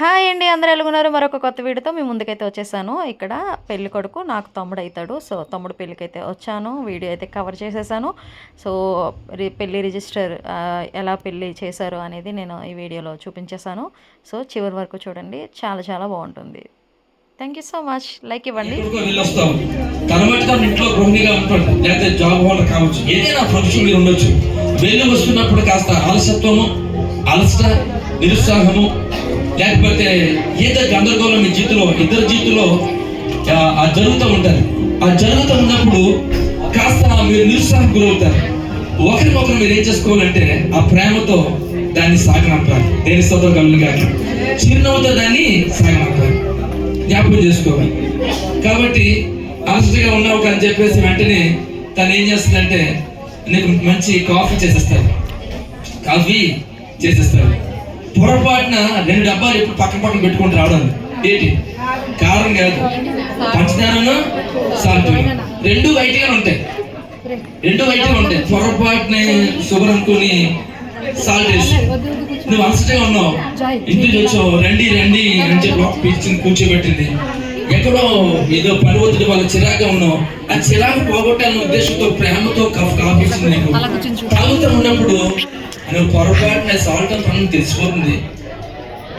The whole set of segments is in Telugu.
హాయ్ అండి, అందరూ ఎలాగున్నారు? మరొక కొత్త వీడియోతో మీ ముందుకైతే వచ్చేసాను. ఇక్కడ పెళ్లి కొడుకు నాకు తమ్ముడు అవుతాడు. సో తమ్ముడు పెళ్ళికైతే వచ్చాను. వీడియో అయితే కవర్ చేసేసాను. సో పెళ్లి రిజిస్టర్ ఎలా పెళ్లి చేశారు అనేది నేను ఈ వీడియోలో చూపించేశాను. సో చివరి వరకు చూడండి, చాలా చాలా బాగుంటుంది. Thank you so much. Like ఇవ్వండి. ఇంట్లో గృహిణిగా ఉంటాడు, లేకపోతే జాబ్ హోల్డర్ కావచ్చు, ఏదైనా ఫంక్షన్ మీరు ఉండొచ్చు. వెళ్ళి వస్తున్నప్పుడు కాస్త అలసత్వము, అలసట, నిరుత్సాహము, లేకపోతే ఏదో గందరగోళం మీ జీవితంలో, ఇద్దరు జీవితంలో జరుగుతూ ఉంటారు. ఆ జరుగుతూ ఉన్నప్పుడు కాస్త మీరు నిరుత్సాహం గురవుతారు. ఒకరినొకరు మీరు ఏం చేసుకోవాలంటే ఆ ప్రేమతో దాన్ని సాగనంపాలి. దేని స్తోత్రం కలుగును గాక. చిరునవ్వుతో దాన్ని సాగనంపాలి, జ్ఞాపకం చేసుకోవాలి. కాబట్టి అలసటగా ఉన్నావు అని చెప్పేసి వెంటనే తను ఏం చేస్తుందంటే నీకు మంచి కాఫీ చేసేస్తారు. పొరపాటున 2 డబ్బాలు ఎప్పుడు పక్కన పెట్టుకుంటూ రావడం ఏంటి కారణం కాదు, పంచదారను సాల్ట్ రెండు వైట్గా ఉంటాయి. పొరపాటున షుగర్ అనుకుని సాల్ట్ వేసి నువ్వు అలసటగా ఉన్నావు, ఇంటికి వచ్చావు, రండి అని చెప్పి కూర్చోబెట్టింది. ఎక్కడో ఏదో పని ఒత్తిడి వాళ్ళ చిరాగ్గా ఉన్నావు, ఆ చిరాకు పోగొట్టాలన్న ఉద్దేశంతో ప్రేమతో కాఫీ ఇచ్చింది. నీకు తాగుతూ ఉన్నప్పుడు నువ్వు పొరపాటున సాల్ట్ అని తెలిసిపోతుంది.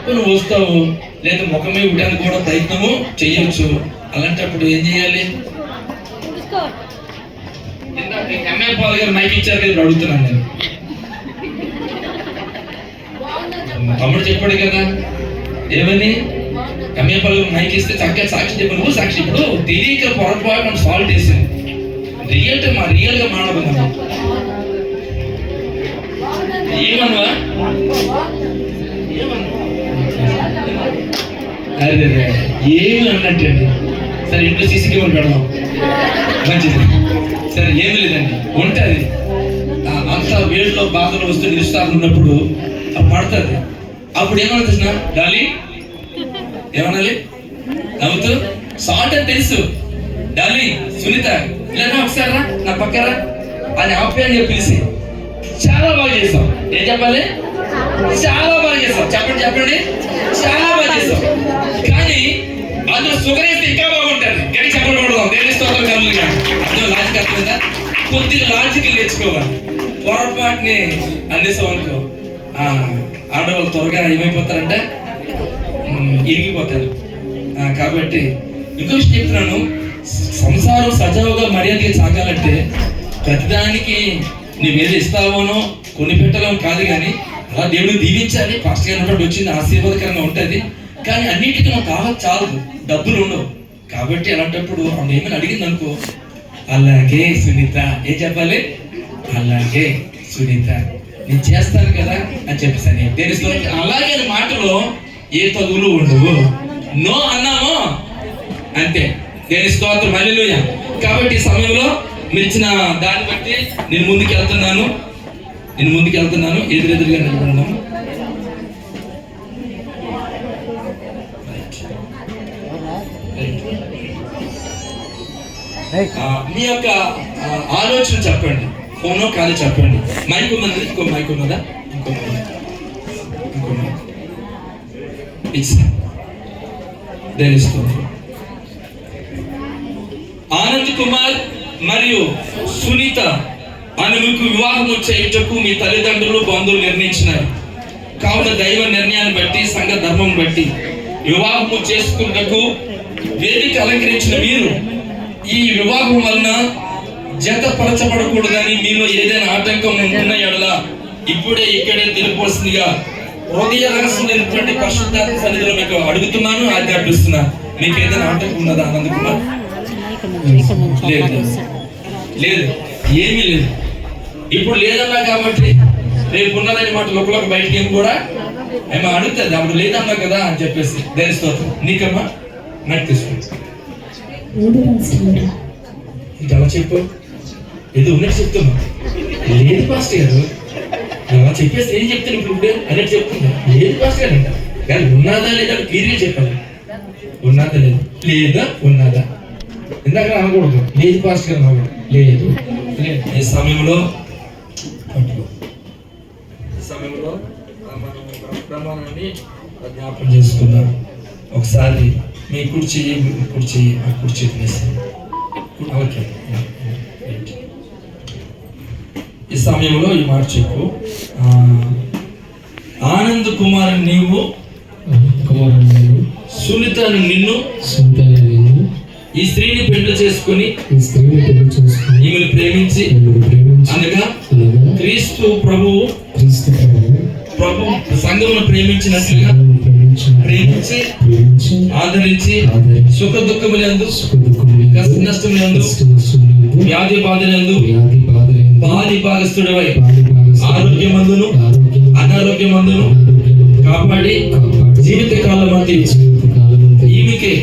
నువ్వు వస్తావు, లేదా ముఖమే ఇవ్వడానికి కూడా ప్రయత్నము చేయొచ్చు. అలాంటప్పుడు ఏం చేయాలి? ఎంఏ పాల్ గారు మైక్ ఇచ్చారు కదా, అడుగుతున్నాను నేను. తమ్ముడు చెప్పాడు కదా ఏమని, ఎంఏ పాల్ గారు మైక్ ఇస్తే చక్కగా సాక్షి చెప్పాను. నువ్వు సాక్షి. ఇప్పుడు తెలియక పొరపాటు సాల్ట్ వేసింది. రియల్ గా మాట్లాడుకున్నాను. ఏమన్నా అదే ఏమి అన్నట్టండి. సరే ఇంట్లో సీసీ కెమెరా పెడదాం, మంచిది. సరే ఏమి లేదండి, ఉంటుంది. అంత వేడిలో బాధలు వస్తూ నిరుత్సాహం ఉన్నప్పుడు పడుతుంది. అప్పుడు ఏమన్నా డాలి ఏమనాలి? నవ్వుతూ సాల్ట్ అని తెలుసు. డాలి సునీత ఇలా ఒకసారి రా నా పక్కరా అని ఆప్యాయంగా పిలిచి చాలా బాగా చేస్తాం. ఏం చెప్పాలి? చాలా బాగా చేస్తాం. చెప్పండి చాలా బాగా చేస్తాం. కానీ అందులో షుగర్ వేస్తే ఇంకా బాగుంటుంది. కానీ చెప్పకూడదు. దేని స్తోత్రం కలుగుగా. అందులో లాజిక్ అర్థమైందా? కొద్దిగా లాజిక్ తెచ్చుకోవాలి. పొరపాటుని అందేసాం అనుకో, ఆడవాళ్ళు త్వరగా ఏమైపోతారంటే ఇరిగిపోతారు. కాబట్టి ఇంకో విషయం చెప్తున్నాను, సంసారం సజావుగా మర్యాదగా సాగాలంటే ప్రతిదానికి నువ్వేది ఇస్తావోనో కొన్ని పెట్టడం కాదు, కానీ అలా దేవుడు దీవించాలి. పాస్టర్ గారు ఉన్నప్పుడు వచ్చింది, ఆశీర్వాదకరంగా ఉంటుంది. కానీ అన్నిటికీ నాకు కావాలి చాలు, డబ్బులు ఉండవు. కాబట్టి అలాంటప్పుడు ఆమె ఏమైనా అడిగింది అనుకో, అలాగే సునీత, ఏం చెప్పాలి? అలాగే సునీత నేను చేస్తాను కదా అని చెప్పేసాను. తెలుసు అలాగే మాటలో ఏ తగులు ఉండవు. నో అన్నామో అంతే. దేని స్తోత్రం, హల్లెలూయా. కాబట్టి ఈ సమయంలో మీరు ఇచ్చిన దాన్ని బట్టి నేను ముందుకు వెళ్తున్నాను. ఎదురుగా నిలబడదాము. మీ యొక్క ఆలోచన చెప్పండి. ఫోనో కాదు చెప్పండి. మైక్ ఉన్నది, ఇంకో మైక్ ఉన్నదా? ఇంకో తెలుస్తుంది. ఆనంద్ కుమార్ మరియు సునీత అని మీకు వివాహము చేయుటకు మీ తల్లిదండ్రులు బంధువులు నిర్ణయించినారు. కావున దైవ నిర్ణయాన్ని బట్టి, సంఘ ధర్మం బట్టి వివాహము చేసుకున్నకు వేదిక అలంకరించిన మీరు ఈ వివాహం వలన జతపరచబడకూడదని మీలో ఏదైనా ఆటంకం ఉన్న ఎడల ఇప్పుడే ఇక్కడే తెలుపవలసిందిగా హృదయ రహస్యమైనటువంటి పరిశుద్ధాత్మ సన్నిధిలో మీకు అడుగుతున్నాను, ఆజ్ఞాపిస్తున్నాను. మీకు ఏదైనా ఆటంకం ఉన్నదా ఆనంద్ కుమార్? లేదు, ఏమీ లేదు. ఇప్పుడు లేదన్నా కాబట్టి రేపు ఉన్నదని మాట లోపల బయటికి ఏం కూడా ఏమో అడుగుతుంది. అప్పుడు లేదన్నా కదా అని చెప్పేసి దేని స్తోత్రం. నీకమ్మా నాకు తీసుకుంటా ఇంకా అలా చెప్పు, ఏదో ఉన్నట్టు చెప్తున్నా. లేదు పాస్టర్ గారు అలా చెప్పేసి ఏం చెప్తాను ఇప్పుడు అన్నట్టు చెప్తున్నా. లేదు పాస్టర్ గారు అంట, కానీ ఉన్నదా లేదా క్లియర్గా చెప్పాలి. ఉన్నదా లేదా ఉన్నదా ఇందాక అనకూడదు. లేదు పాస్టర్ గారు అనకూడదు. లేదు ఈ సమయంలో మనం ప్రమాణాన్ని జ్ఞాపకం చేసుకుందాం. ఒకసారి మీ కుర్చీ ఆ కుర్చీ తీసి ఓకే. ఈ సమయంలో ఈ మాట చెప్పు. ఆనంద్ కుమార్ నీవు సునీతను నిన్ను ఈ స్త్రీని పెళ్లి చేసుకుని ఈమెను ప్రేమించి అనగా క్రీస్తు ప్రభువు సంఘమును ప్రేమించినట్లుగా ప్రేమించి ఆదరించి సుఖ దుఃఖములందు కష్ట నష్టములందు వ్యాధి బాధలందు పాలి భాగస్థుడవై ఆరోగ్యమందును అనారోగ్యమందును కాపాడి జీవిత కాలమందు ఈమెకే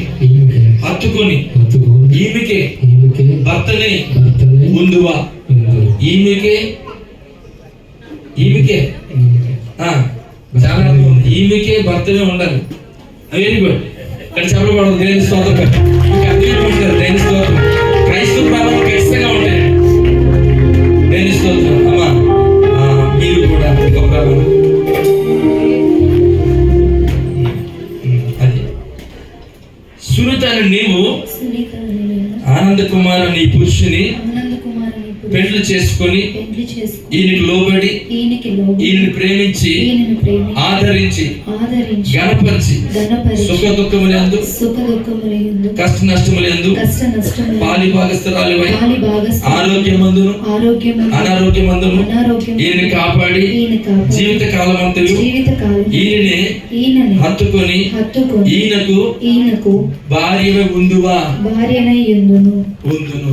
హత్తుకొని ఈమెకే భర్తని ముందువా ఈమెకే చాలా ఈమెకే భర్తనే ఉండాలి. Very good. ఇక్కడ చెప్పబడదు. దేని స్తోత్రం. దేని స్తోత్రం. క్రైస్తవ ప్రారంభం ఖచ్చితంగా ఉంటాయి. దేని స్తోత్రం. అమ్మా మీరు కూడా ఒక ప్రారంభం అది సునీతను నీవు ఆనంద్ కుమార్ నీ పురుషుని పెళ్లి చేసుకొని ఈయనకి లోబడి ఈయనని ప్రేమించి ఆదరించి గణపరిచి సుఖ దుఃఖములందు కష్ట నష్టములందు పాలి భాగస్థురాలివై ఆరోగ్యమందును అనారోగ్యమందును ఈయనని కాపాడి జీవిత కాలమంతయు ఈయనని హత్తుకొని ఈయనకు భార్యవై ఉందువా ఉందును.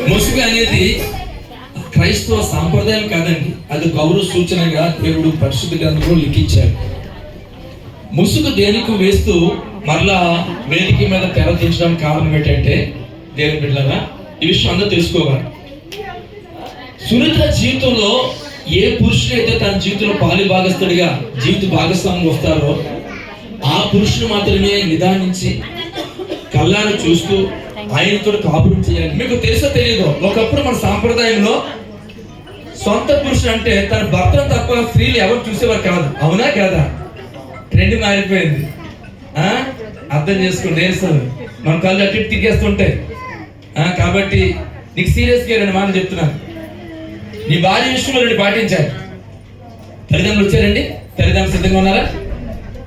ముసుగు అనేది క్రైస్తవ సాంప్రదాయం కాదండి. అది గౌరవ సూచనగా దేవుడు పరిశుద్ధ గ్రంథంలో లిఖించాడు. ముసుగు దేనికి వేస్తూ మరలా వేదిక మీద తెర దించడానికి కారణం ఏంటంటే దేవుని బిడ్డలారా ఈ విషయం అందరూ తెలుసుకోవాలి. సునీత జీవితంలో ఏ పురుషుడు అయితే తన జీవితంలో పాలి భాగస్థుడిగా జీవిత భాగస్వామి వస్తారో ఆ పురుషుడు మాత్రమే నిదానించి కళ్ళారా చూస్తూ ఆయనతో కాపురం చేయాలి. మీకు తెలుసో తెలియదో ఒకప్పుడు మన సాంప్రదాయంలో సొంత పురుషుడు అంటే తన భర్తను తప్ప స్త్రీలు ఎవరు చూసేవారు కాదు. అవునా కాదా? ట్రెండ్ మారిపోయింది. అర్థం చేసుకోండి. మన కళ్ళు అటు ఇటు తిరిగేస్తుంటాయి. కాబట్టి నీకు సీరియస్గా 2 మాటలు చెప్తున్నాను. నీ భార్య విషయంలో 2 పాటించాలి. తల్లిదండ్రులు వచ్చారండి. తల్లిదండ్రులు సిద్ధంగా ఉన్నారా?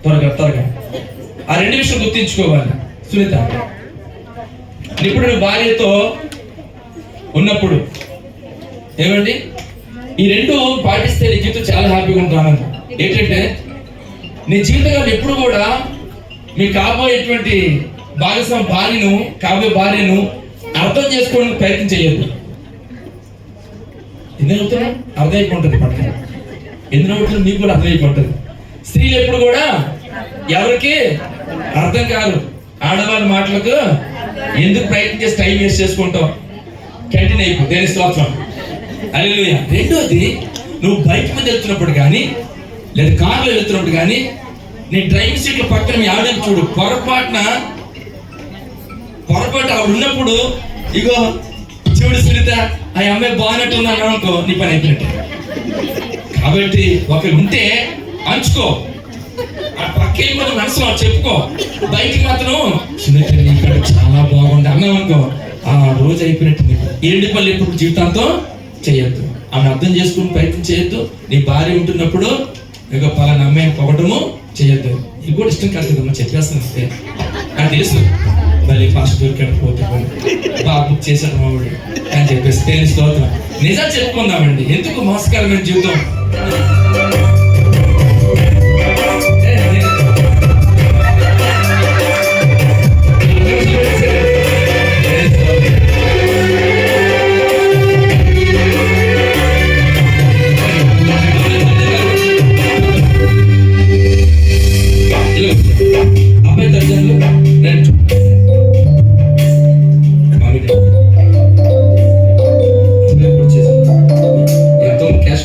త్వరగా ఆ 2 విషయాలు గుర్తించుకోవాలి. సునీత, ఇప్పుడు నువ్వు భార్యతో ఉన్నప్పుడు ఏమండి ఈ 2 పాటిస్తే నీ జీవితం చాలా హ్యాపీగా ఉంటాను. ఏంటంటే నీ జీవితంలో ఎప్పుడు కూడా మీ కాబోయేటువంటి భాగస్వామి భార్యను అర్థం చేసుకోవడానికి ప్రయత్నం చేయొద్దు. ఎందుకు అర్థమైపోతుంది పక్కన, ఎందుకు మీకు కూడా అర్థమైపోతుంది. స్త్రీలు ఎప్పుడు కూడా ఎవరికి అర్థం కాదు. ఆడవాళ్ళ మాటలకు ఎందుకు ప్రయత్నం చేసి టైం వేస్ట్ చేసుకుంటావు? క్యాంటీన్ అయిపో, దేని స్తోత్రం. హల్లెలూయా. రెండోది, నువ్వు బైక్ మీద వెళ్తున్నప్పుడు కానీ లేదా కార్లో వెళ్తున్నప్పుడు కానీ నీ డ్రైవింగ్ సీట్లో పక్కన మీ ఆవిడని చూడు. పొరపాటు ఆవిడ ఉన్నప్పుడు ఇగో చూడు సునీత, ఆ అమ్మాయి బాగున్నట్టు ఉన్నాను అనుకో, నీ పని అయిపోయినట్టే. కాబట్టి ఒకరు ఉంటే అంచుకో, ఆ పక్కేళ్ళి మనం మనసులో చెప్పుకో. బయటికి మాత్రం సునీత ఇక్కడ చాలా బాగుంది అన్నావు అనుకో, ఆ రోజు అయిపోయినట్టు. ఏడు పనులు ఎప్పుడు జీవితాంతం చేయొద్దు. ఆమె అర్థం చేసుకుని ప్రయత్నం చేయొద్దు. నీ భార్య ఉంటున్నప్పుడు ఇక పలానా అమ్మాయిని పొగటము చేయొద్దు. ఇది కూడా ఇష్టం కాదు కదమ్మా, చెప్పేస్తాను అంతే. నాకు తెలుసు మళ్ళీ ఫాస్ట్ దొరికాడు పోతే బాగా బుక్ చేశాడు మావాడు అని చెప్పేసి దేని స్తోత్రం. నిజాలు చెప్పుకుందామండి, ఎందుకు మోసకరమైన జీవితం. అబ్బాయి దర్శనంలో ఎంతో క్యాష్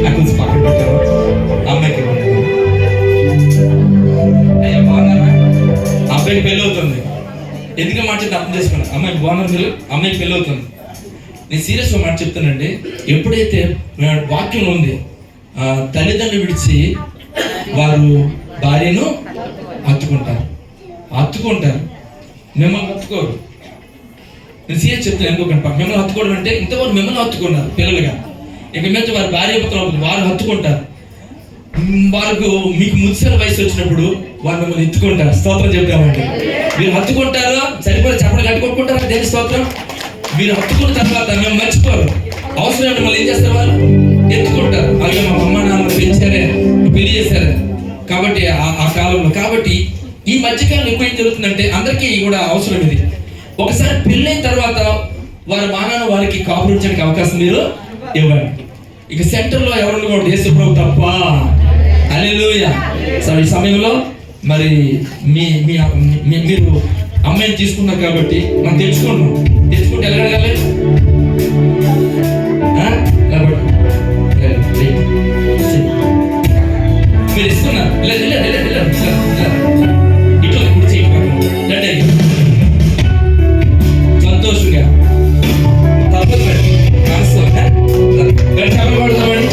అకౌంట్స్ పక్కన పెట్టారు. అమ్మాయికి అయ్యా బాగున్నారా? అబ్బాయికి పెళ్ళి అవుతుంది. ఎందుకు మాట చెప్తే అర్థం చేసుకున్నా. అమ్మాయి బాగున్నారు మీరు, అమ్మాయికి పెళ్ళి అవుతుంది. నేను సీరియస్గా మాట చెప్తానండి. ఎప్పుడైతే వాక్యం ఉంది, తల్లిదండ్రులు విడిచి వారు భార్యను హత్తుకుంటారు, మిమ్మల్ని హత్తుకోరు. నేను సీరియస్ చెప్తాను, ఎందుకంటే మిమ్మల్ని హత్తుకోవడం అంటే ఇంతవరకు మిమ్మల్ని హత్తుకున్నారు పిల్లలుగా, ఇక మీద వారి భార్య పుత్రులు వారు హత్తుకుంటారు. వాళ్ళకు మీకు ముదిసిన వయసు వచ్చినప్పుడు వాళ్ళు మిమ్మల్ని ఎత్తుకుంటారు. స్తోత్రం చెప్తామంటే మీరు హత్తుకుంటారు, సరిపోయి చెప్పడం కట్టుకొట్టుకుంటారు. దేని స్తోత్రం. మీరు హత్తుకున్న తర్వాత మేము మర్చిపోరు. అవసరం మిమ్మల్ని ఏం చేస్తారు? వాళ్ళు ఎత్తుకుంటారు. అలాగే మా అమ్మ నాన్న పెంచారే, పెళ్లి చేశారు కాబట్టి ఆ కాలంలో. కాబట్టి ఈ మధ్యకాలం ఎక్కువ ఏం జరుగుతుందంటే అందరికీ కూడా అవసరం ఇది. ఒకసారి పెళ్ళైన తర్వాత వారి మానాన్ని వారికి కాపురించడానికి అవకాశం మీరు ఇవ్వండి. ఇక సెంటర్లో ఎవరు కూడా యేసుప్రభు తప్ప. హల్లెలూయా. సో ఈ సమయంలో మరి మీరు అమ్మాయిని తీసుకున్నారు కాబట్టి మనం తెలుసుకుంటే ఎలా అడగాలి? మీరు ఇస్తున్నారు ఇట్లా కుర్చీ సంతోషంగా తప్పదు మనసు పడతామని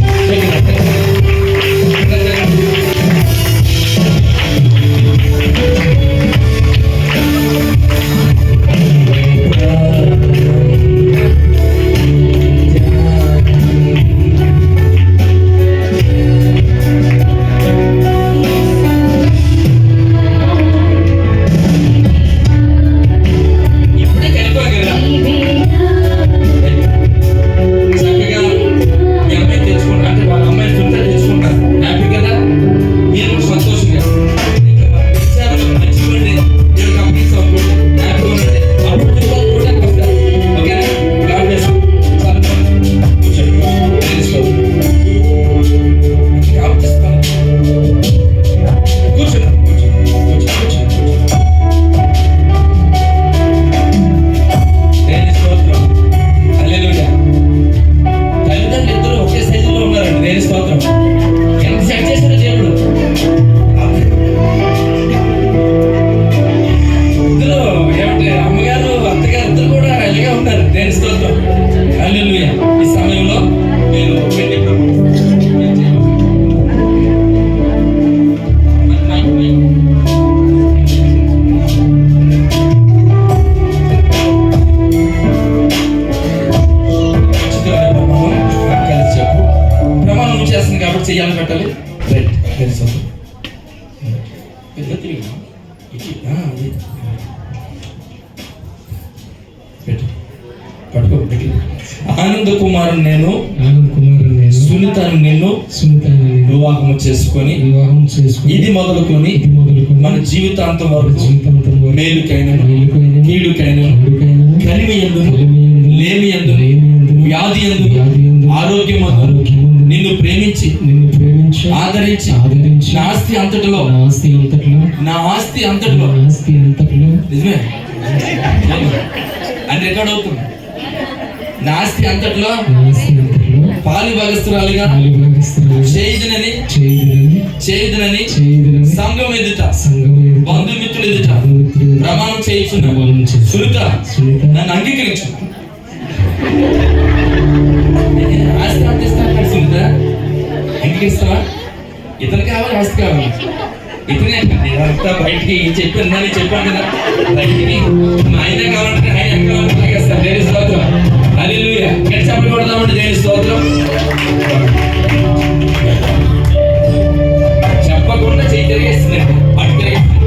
చెయ్యాలని పెట్టాలి. రైట్, వెరీ సంతోషం. పట్టుకో. ఆనంద కుమారుని నేను సునీతను నిన్ను వివాహం చేసుకొని ఇది మొదలుకొని మన జీవితాంతం వరకు మేలుకైన కీడుకైన కలిమి యందును లేమి యందును వ్యాధి యందును ఆరోగ్యం నిన్ను ప్రేమించి ఆదరించి ఆదరించి నా ఆస్తి అంతటిలో నా ఆస్తి అంతట్లో నా ఆస్తి అంతటిలో నా ఆస్తి అంతట్లో నిజమే అని రికార్డ్ అవుతుంది. నా ఆస్తి అంతటిలో నా ఆస్తి అంతట్లో పాలి భాగస్తురాలుగా పాలుభాగస్తురాలుగా చేయుదునని చేయుదునని చేయుదునని చేయుదునని సంఘం ఎదుట సంఘం ఎదుట బంధుమిత్రులు ఎదుట బంధుమిత్రుల ఎదుట ప్రమాణం చేయించున్నాను. ప్రమాణం చేసి సునీత సునీత నన్ను అంగీకరించు. ఆస్తి అందిస్తాను సునీత, అంగీకరిస్తావా? ఇతను కావాలి, ఆస్తి కావాలి. ఇతనే అంతా బయటికి చెప్పాను చెప్పాను కదా, బయటికి మా ఆయన కావాలంటే ఆయన ఎక్కడ కావాలంటే తాగేస్తాను. దేవుని స్తోత్రం, హల్లెలూయా. గట్టి చప్పట్లు కొడదామంటే దేవుని స్తోత్రం. చెప్పకుండా చేయి తిరిగేస్తుందండి, అటు తిరిగేస్తుంది.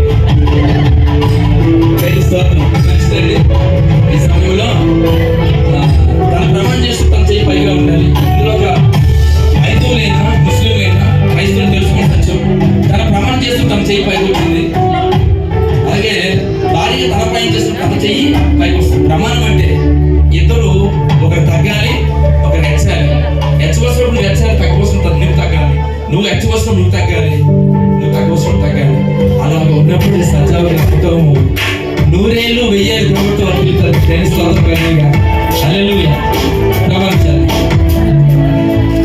దేవుని స్తోత్రం, మంచిదండి. ఈ సమయంలో తన ప్రమాణం చేస్తూ తన చేయి పైగా ఉండాలి. ఇందులో ఒక హైందవులైనా ముస్లింలైనా క్రైస్తవులు తెలుసుకుంటచ్చు. తన ప్రమాణం చేస్తూ తన చేయి పైకి వచ్చింది. అలాగే భార్య తన పైన చేస్తూ తన చెయ్యి పైకి వస్తుంది. ప్రమాణం అంటే ఇద్దరు ఒకరు తగ్గాలి, ఒకరు హెచ్చాలి. హెచ్చవలసినప్పుడు నువ్వు హెచ్చాలి, తగ్గవలసినప్పుడు నువ్వు తగ్గాలి. నువ్వు హెచ్చవలసినప్పుడు నువ్వు తగ్గాలి, నువ్వు తగ్గవలసినప్పుడు తగ్గాలి. అలా ఉన్నప్పుడు సజావుగా కుటుంబము నూరేళ్ళు వెయ్యేళ్ళు ప్రభుత్వం అడుగుతారు. తెలుసుకోవాలిగా హల్లెలూయా. ప్రమాణించాలి.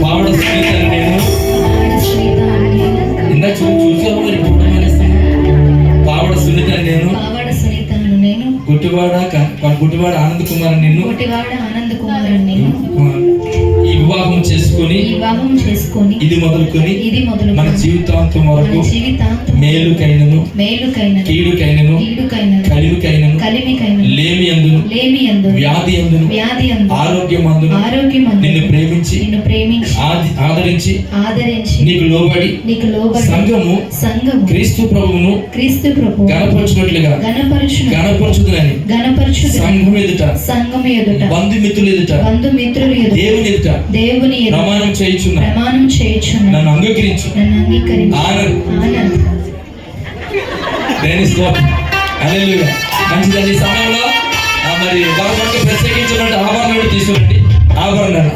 పావడ సునీత నేను ఇందా చూసావు మరి పావడ సునీత నేను గుట్టివాడ ఆనంద్ కుమార్ నిన్ను ఈ వివాహం చేసుకొని ఇది మొదలుకొని మన జీవితాంతం వరకు మేలుకైనను కీడుకైనను కలిమికైనను లేమి అందును వ్యాధి అందును ఆరోగ్యమందును నిన్ను ప్రేమించి ఆదరించి నీకు లోబడి సంఘము క్రీస్తు ప్రభువును గణపరచునట్లుగా గణపరచుదునని సంఘం ఎదుట బంధుమిత్రులు ఎదుట దేవుని ఎదుట ప్రమాణం చేయుచున్నా. నన్ను అంగీకరించు. ఆనంద్. దేవుని స్తోత్రం, హల్లెలూయా. మంచిదండి. ఈ సమయంలో మరి వారికి ప్రత్యేకించినటువంటి ఆభరణాలు తీసుకురండి. ఆభరణాలు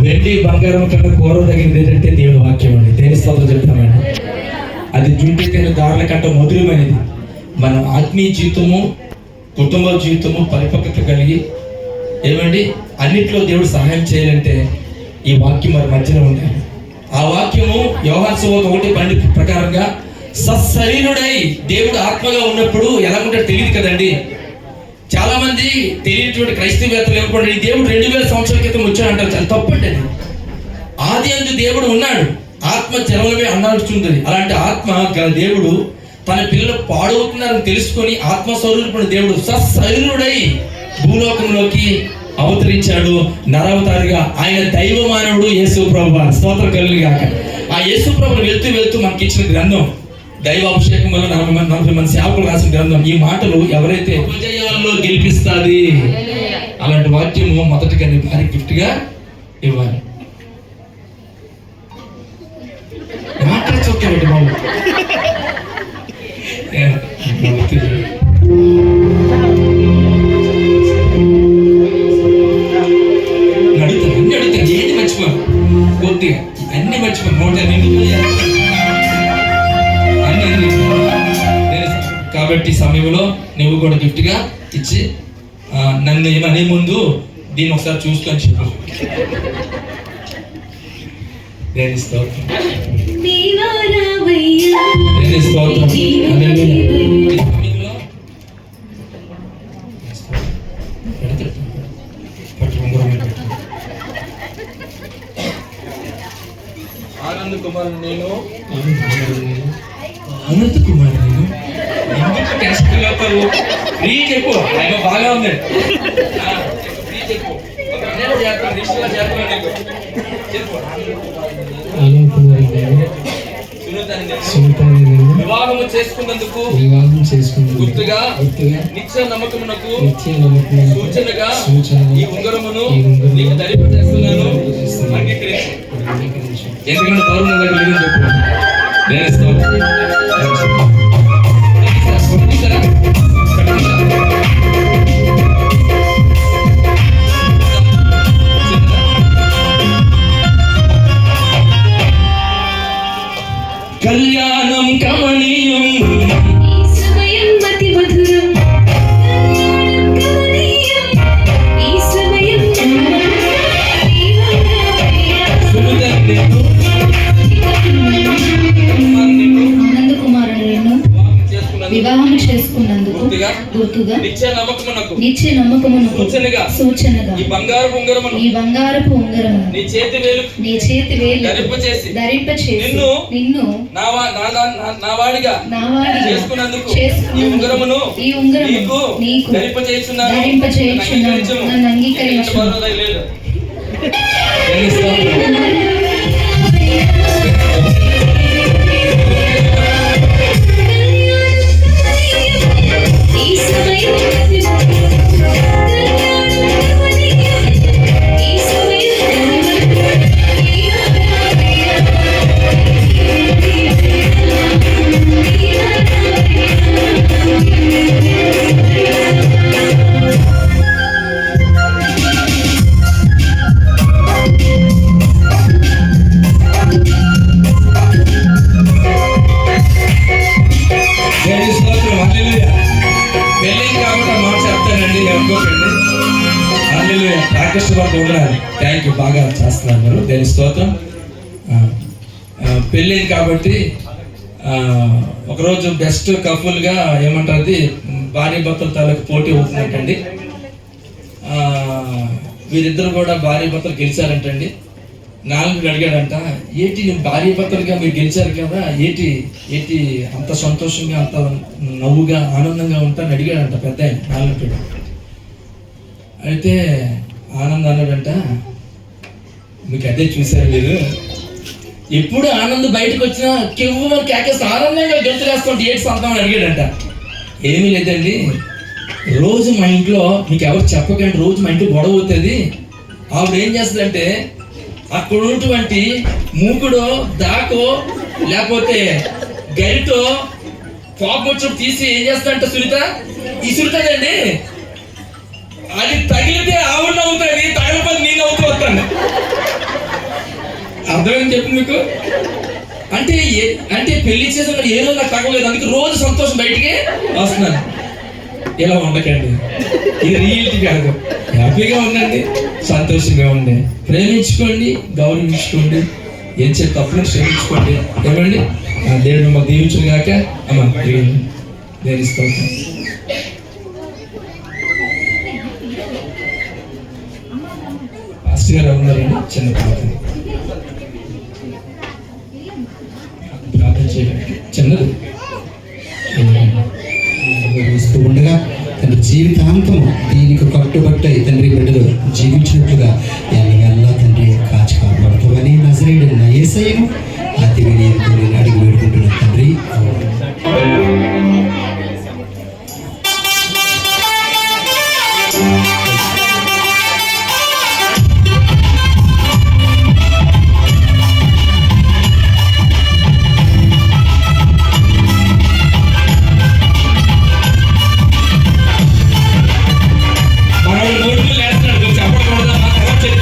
వెండి బంగారం కన్నా కూర తగినది ఏంటంటే దేవుని వాక్యం అండి. దేని స్తోత్రం చెప్తామండి. అది జుంటెక్కిన దారుల కంటే మధురమైనది. మన ఆత్మీయ జీవితము, కుటుంబ జీవితము పరిపక్వత కలిగి ఏమండి అన్నిట్లో దేవుడు సహాయం చేయాలంటే ఈ వాక్యం మరి మధ్యలో ఉండాలి. ఆ వాక్యము యోహాను సువార్త 1:12 ప్రకారంగా సశరీరుడై దేవుడు ఆత్మగా ఉన్నప్పుడు ఎలా ఉంటాడో తెలియదు కదండి. చాలా మంది తెలియనటువంటి క్రైస్తవేత్తలు ఏమనుకోండి, దేవుడు 2000 సంవత్సరాల క్రితం వచ్చాడు అంటారు. చాలా తప్పండి అది. ఆది అందు దేవుడు ఉన్నాడు, ఆత్మ జలమే అన్నాడుచుంటుంది. అలాంటి ఆత్మ గల దేవుడు తన పిల్లలు పాడవుతున్నారని తెలుసుకొని ఆత్మస్వరూపుడు దేవుడు సశరీరుడై భూలోకంలోకి అవతరించాడు నరవతారిగా. ఆయన దైవ మానవుడు యేసు ప్రభువు. స్తోత్రం కలుగుగాక. ఆ యేసు ప్రభువు వెళ్తూ మనకి ఇచ్చిన గ్రంథం దైవ అభిషేకం వల్ల 40 మంది సేవకులు రాసిన గ్రంథం. ఈ మాటలు ఎవరైతే విజయాల్లో గెలిపిస్తుంది అలాంటి వాక్యము మొదటిగా నీ భార్య గిఫ్ట్ గా ఇవ్వాలి. మాట్లాడొచ్చేవాటి బాబు అడుగుతాను ఏది మర్చిపోను, కొద్దిగా అన్ని మర్చిపోను. 108 కాబట్టి సమయంలో నువ్వు కూడా గిఫ్ట్ గా ఇచ్చి నన్ను ఏమనే ముందు దీన్ని ఒకసారి చూసుకొని చెప్పు. స్తోత్రం. ఆనంద్ కుమార్ నేను టెన్షన్ అవుతావు. ఫ్రీ చెప్పు, ఆయన బాగా ఉంది. ఫ్రీ చెప్పు, చేస్తాను నీకు చెప్పు. అనంతపురం గారు సునీతాని గారు వివాహము చేసుకున్నందుకు గుర్తుగా నిత్య నమ్మకమునకు సూచనగా ఈ ఉంగరమును నీకు ధరింపజేస్తున్నాను, అంగీకరించు. ఎందుకంటే పౌరుల దగ్గర చెప్పు. కళ్యాణం కమనీయం సమయం అతి మధురం, కమనీయం ఈ సమయం ఆనందకుమారులను వివాహం చేసుకున్నందుకు గుర్తుగా నిత్య నమ్మకమునకు సూచనగా ఈ బంగారపు ఉంగరమును నీ చేతి వేలు ధరింపచేసి నిన్ను నా వాడిగా చేసుకున్నందుకు ఈ ఉంగరమును నీకు ధరింపచేస్తున్నాను, నన్ను అంగీకరించు. లేదు. ఈ సమయం ఈ సమయం థ్యాంక్ యూ, బాగా చేస్తున్నారు మీరు. దేని స్తోత్రం. పెళ్ళింది కాబట్టి ఒకరోజు బెస్ట్ కపుల్గా ఏమంటారు, భార్య భర్తల తాలూకు పోటీ అవుతుందంటండి. వీరిద్దరు కూడా భార్య భర్తలు గెలిచారంటండి. నాలుగు అడిగాడంట, ఏంటి భార్య భర్తలుగా మీరు గెలిచారు కదా, ఏంటి అంత సంతోషంగా అంత నవ్వుగా ఆనందంగా ఉంటారని అడిగాడంట పెద్ద ఆయన నాలుగు. అయితే ఆనంద్ అన్నాడంట, మీకు అదే చూశారు మీరు, ఎప్పుడు ఆనంద్ బయటకు వచ్చినా కెవ్వు కేకేస్తే ఆనందంగా గెలుతులేస్తుంటే ఏంటి సంతం అని అడిగాడంట. ఏమీ లేదండి, రోజు మా ఇంట్లో మీకు ఎవరు చెప్పకండి, రోజు మా ఇంట్లో గొడవ అవుతుంది. ఆవిడ ఏం చేస్తుందంటే అక్కడ ఉన్నటువంటి మూకుడో దాకో లేకపోతే గరిటో పాపొచ్చు తీసి ఏం చేస్తాడంట సునీత ఇసురుతుందండి. అది తగిలితే ఆవిడ నవ్వుతుంది, తగలపడి నేను నవ్వుతూ వస్తాను. అర్థమైంది చెప్పు మీకు. అంటే పెళ్లి చేసిన ఏదో నాకు తగలేదు, అందుకే రోజు సంతోషం బయటికి వస్తున్నాను. ఇలా ఉండకండి, ఇది రియల్టీ కాదు. హ్యాపీగా ఉండండి, సంతోషంగా ఉండండి, ప్రేమించుకోండి, గౌరవించుకోండి, ఏం చేసి తప్పులు క్షమించుకోండి. ఏమండి, దేవుడు మిమ్మల్ని దీవించును గాక. అమ్మ నేను ఇస్తాను. పాస్టర్ గారు ఉన్నారండి, చిన్న ప్రార్థన చేయడానికి చిన్నది ఇస్తూ ఉండగా తండ్రి జీవితాంతం దీనికి కట్టుబట్టై తండ్రి బిడ్డలు జీవించినట్లుగా ఎల్లవెల్లా తండ్రి కాచి కాపాడుతామని నజరేయుడైన యేసయ్యను అతి వినయంతో నేను అడిగి వేడుకుంటున్నాను తండ్రి. చెప్పకూడదు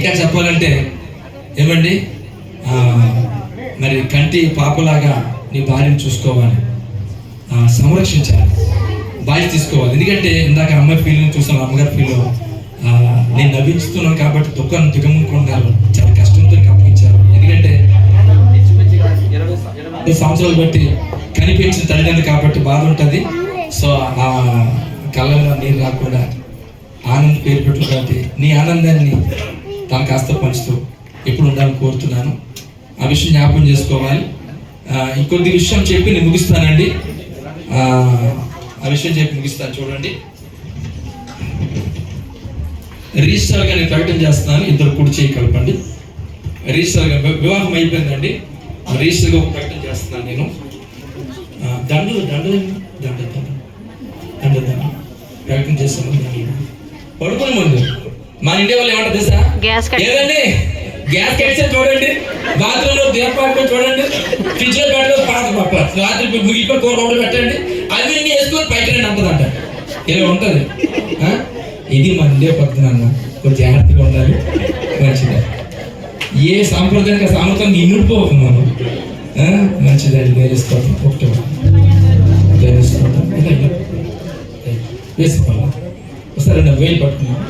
ఇంకా చెప్పాలంటే ఏమండి మరి కంటి పాపలాగా నీ భార్యను చూసుకోవాలి, సంరక్షించాలి, బాధ్యత తీసుకోవాలి. ఎందుకంటే ఇందాక అమ్మాయి ఫీలింగ్ చూసాను, అమ్మగారి ఫీల్ నేను నవ్విస్తున్నాను కాబట్టి దుఃఖాన్ని దిగముకుంటున్నారు, చాలా కష్టంతో అప్పగించారు. ఎందుకంటే 20 సంవత్సరాలు బట్టి కనిపించిన తల్లిదండ్రులు కాబట్టి బాధ ఉంటుంది. సో ఆ కళ్ళలో నీరు రాకుండా ఆనందం పేరు పెట్టు కాబట్టి నీ ఆనందాన్ని తన కాస్త పంచుతూ ఎప్పుడు ఉండాలని కోరుతున్నాను. ఆ విషయం జ్ఞాపకం చేసుకోవాలి. ఇంకొద్ది విషయం చెప్పి నేను ముగిస్తానండి. ఆ విషయం చెప్పి ముగిస్తాను. చూడండి, రిజిస్టర్గా నేను ప్రకటన చేస్తున్నాను. ఇద్దరు కుడి చేయి కలపండి. రిజిస్టర్గా వివాహం అయిపోయిందండి. రిజిస్టర్గా ఒక ప్రకటన చేస్తున్నాను నేను. దండు దండు దండు దండు దండు ప్రకటన చేస్తాను. పడుకునే ముందు మన ఇండియా వాళ్ళు ఏమంటారు తెలుసా? ఏదండి గ్యాస్ కట్టే చూడండి, బాత్రూమ్ లో దీపాలు చూడండి, ఫ్రిడ్జ్ లో పెట్టలేదు పాత పప్ప రాత్రి ముగిపోయి కూర ఒకటి పెట్టండి, అవి వేసుకొని పైకి రండి అంటదంట. ఇలా ఉంటది. ఇది మన ఇండియా పద్ధతి అన్న, కొంచెం జాగ్రత్తగా ఉండాలి. మంచిది. ఏ సాంప్రదాయానికి సామర్థ్యాన్ని ఇన్నుడిపోతున్నాను. మంచిదండి. వేరేస్తాం ఒకటి వేరేస్తాం వేసుకోవాలి. ఒకసారి నా వేలు పట్టుకున్నాను.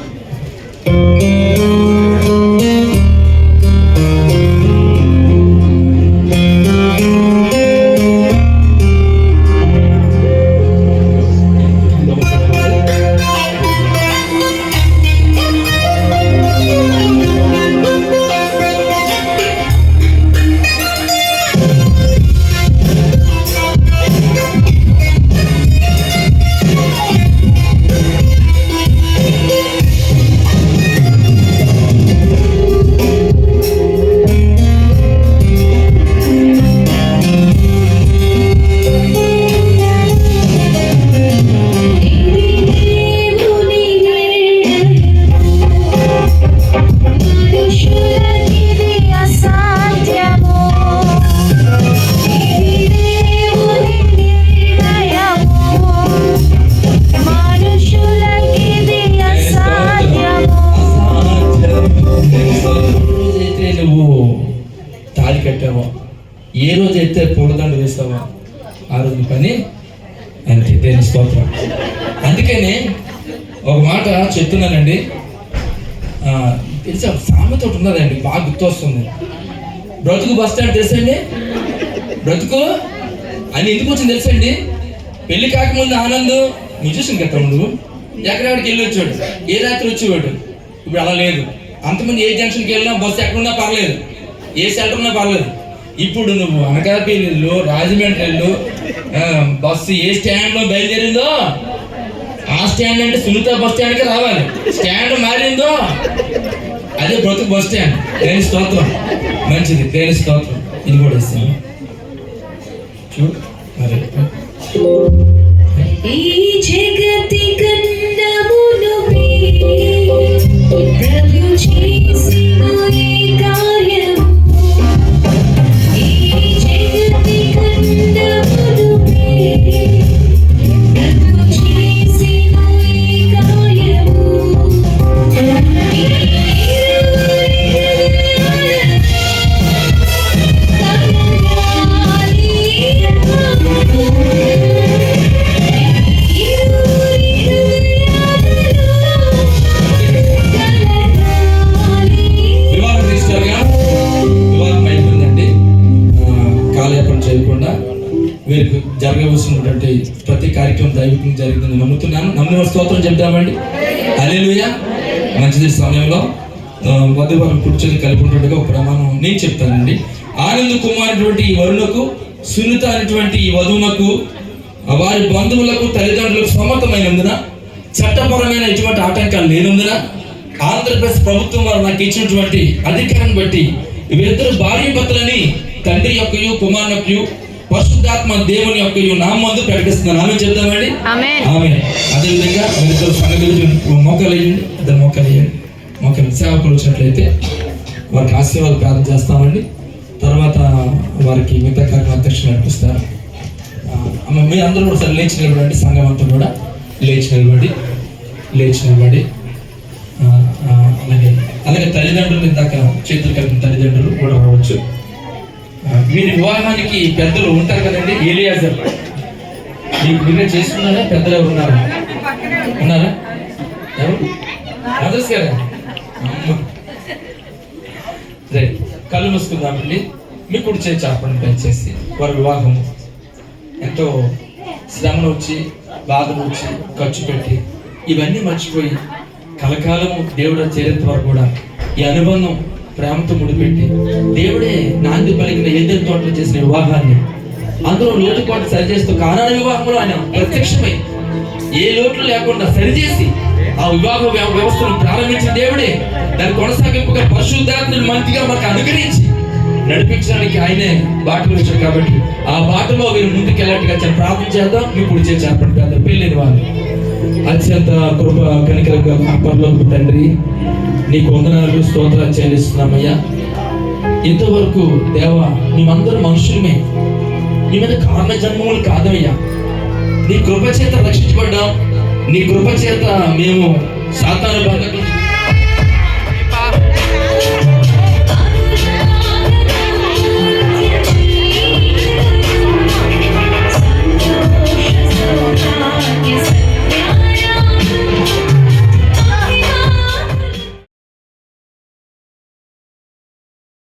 ఏ రోజు అయితే పూలదండ వేస్తావో ఆ రోజు పని అంతే. దేని స్తోత్రం. అందుకని ఒక మాట చెప్తున్నానండి. తెలిసి సామెత ఒకటి ఉన్నదండి, బాగా గుర్తొస్తుంది. బ్రతుకు బస్ స్టాండ్ తెలుసండి? బ్రతుకు అని ఎందుకు వచ్చింది తెలుసండి? పెళ్లి కాకముందు ఆనందం మ్యూజిషియన్ కదా నువ్వు ఎక్కడెక్కడికి వెళ్ళి వచ్చాడు, ఏ రాత్రి వచ్చేవాడు. ఇప్పుడు అలా లేదు. అంతకుముందు ఏ జంక్షన్కి వెళ్ళినా బస్సు ఎక్కడున్నా పర్లేదు, ఏ సెంటర్ ఉన్నా పర్లేదు. ఇప్పుడు నువ్వు అనకాపల్లి వెళ్ళు, రాజమండ్రి వెళ్ళు, బస్సు ఏ స్టాండ్లో బయలుదేరిందో ఆ స్టాండ్ అంటే సునీత బస్ స్టాండ్కి రావాలి. స్టాండ్ మారిందో అదే బ్రతుకు బస్ స్టాండ్. దేని స్తోత్రం. మంచిది. దేని స్తోత్రం. ఇది కూడా ఇస్తాను చూడు. మరి ఈ జగతి కన్నమును ప్రభు చేసిన ఈ కార్యము, ఈ జగతి కన్నమును ప్రభు చేసిన ఈ కార్యము, వీరికి జరగవలసినటువంటి ప్రతి కార్యక్రమం దైవికంగా జరిగిందని నమ్ముతున్నాను. నమ్మిన స్తోత్రం చెప్తామండి. హల్లెలూయా. మంచిది. సమయంలో వధువరం కూర్చొని కలిపి ఉన్నట్టుగా ఒక ప్రమాణం నేను చెప్తానండి. ఆనంద్ కుమారుటువంటి ఈ వరుణకు, సునీత అనేటువంటి ఈ వధువునకు, వారి బంధువులకు, తల్లిదండ్రులకు సమ్మతమైనందున, చట్టపరమైన ఎటువంటి ఆటంకాలు లేనందున, ఆంధ్రప్రదేశ్ ప్రభుత్వం వారు నాకు ఇచ్చినటువంటి అధికారాన్ని బట్టి వీరిద్దరు భార్య భర్తలని తండ్రి యొక్కయు కుమారునకు పరిశుద్ధాత్మ దేవుని యొక్క నామందు ప్రకటిస్తున్నాను. ఆమె చెప్తామండి. ఆమె అదేవిధంగా వీరిద్దరు సంఘాలు మోకాలు వేయండి. ఇద్దరు మోకాలు వేయండి. మోకాలు సేవకులు వచ్చినట్లయితే వారికి ఆశీర్వాదం ప్రార్థన చేస్తామండి. తర్వాత వారికి మిగతా కార్యక్రమం అధ్యక్షులు నడిపిస్తారు. మీరు అందరూ కూడా సరే లేచి నిలబడండి. సంఘం అంతా కూడా లేచి నిలబడి అలాగే అలాగే తల్లిదండ్రులు ఇందాక చేతులు కలిపిన తల్లిదండ్రులు కూడా రావచ్చు. వీరి వివాహానికి పెద్దలు ఉంటారు కదండి. ఏలియాజర్ మీకు మీరే చేసుకున్నారా? పెద్దలు ఎవరు ఉన్నారా? ఎవరు? అదర్స్ గారా? రైట్, కళ్ళు మూసుకుందామండి. మీ కుడి చేయి చాపండి దయచేసి. వారి వివాహం ఎంతో శ్రమను వచ్చి, బాధను వచ్చి, ఖర్చు పెట్టి ఇవన్నీ మర్చిపోయి కలకాలము దేవుడు చేరేంత వరకు కూడా ఈ అనుబంధం ప్రేమతో ముడిపెట్టి దేవుడే నాంది పలికిన ఏదైనా తోటలో చేసిన వివాహాన్ని అందులో లోటుపాటు సరిచేస్తూ కానాడు వివాహంలో ఆయన ప్రత్యక్షమై ఏ లోట్లు లేకుండా సరిచేసి ఆ వివాహ వ్యవస్థను ప్రారంభించిన దేవుడే దాని కొనసాగింపుగా పరిశుద్ధాత్మను మంచిగా మనకు అనుగ్రహించి నడిపించడానికి ఆయనే బాటలు వచ్చారు. కాబట్టి ఆ బాటలో వీరు ముందుకెళ్ళట్టుగా ప్రార్థన చేద్దాం. ఇప్పుడు చేపండి పెద్ద పెళ్ళిని వాళ్ళు. అత్యంత కృప కనికర పరలోకపు తండ్రి, నీకు వందనాలు స్తోత్రాలు చెల్లిస్తున్నామయ్యా. ఇంతవరకు దేవా మేమందరూ మనుషులమే, నీ మీద కారణ జన్మములు కాదయ్యా. నీ కృప చేత రక్షించబడ్డాం. నీ కృప చేత మేము సాతాను బంధకులు